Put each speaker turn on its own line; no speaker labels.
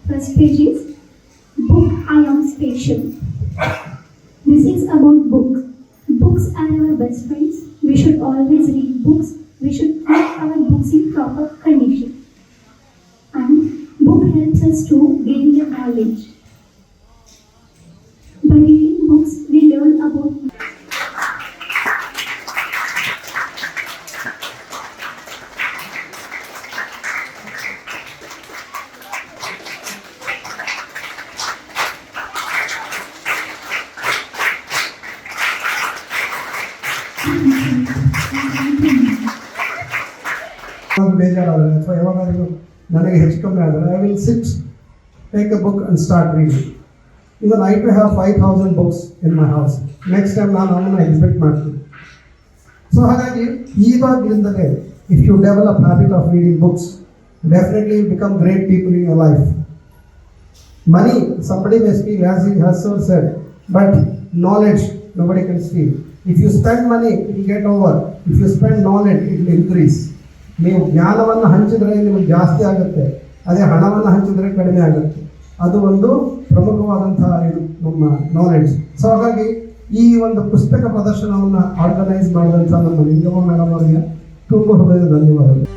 First page is Book I Am Special. This is about book. Books are our best friends. We should always read books. We should keep our books in proper condition. And book helps us to gain the knowledge. By reading books, we learn about
ಬೇಜಾರಾದರೆ ಅಥವಾ ಯಾವಾಗಾದರೂ ನನಗೆ ಹೆಚ್ಚು ಕಮ್ಮಿ ಆದರೆ I will sit take a book and start reading. Even I too have 5,000 books in my house. Next time ನಾನು ಅವನ್ನ ಎಕ್ಸ್ಪೆಕ್ಟ್ ಮಾಡ್ತೀನಿ. ಸೊ ಹಾಗಾಗಿ ಇವಾಗಲಿಂದಲೇ if you develop habit of reading books, definitely become great people in your life. Money, somebody may steal, as he has so said, but knowledge, nobody can steal. If you spend money, it will get over. If you spend knowledge, it will increase. ನೀವು ಜ್ಞಾನವನ್ನು ಹಂಚಿದರೆ ನಿಮಗೆ ಜಾಸ್ತಿ ಆಗುತ್ತೆ, ಅದೇ ಹಣವನ್ನು ಹಂಚಿದರೆ ಕಡಿಮೆ ಆಗುತ್ತೆ. ಅದು ಒಂದು ಪ್ರಮುಖವಾದಂತಹ ಇದು ನಮ್ಮ ನಾಲೆಡ್ಜ್. ಸೊ ಹಾಗಾಗಿ ಈ ಒಂದು ಪುಸ್ತಕ ಪ್ರದರ್ಶನವನ್ನು ಆರ್ಗನೈಸ್ ಮಾಡಿದಂಥ ನಮ್ಮ ಲಿಂಗಮ್ಮ ಮೇಡಮ್ ಅವರಿಗೆ ತುಂಬ ಹೃದಯದ ಧನ್ಯವಾದಗಳು.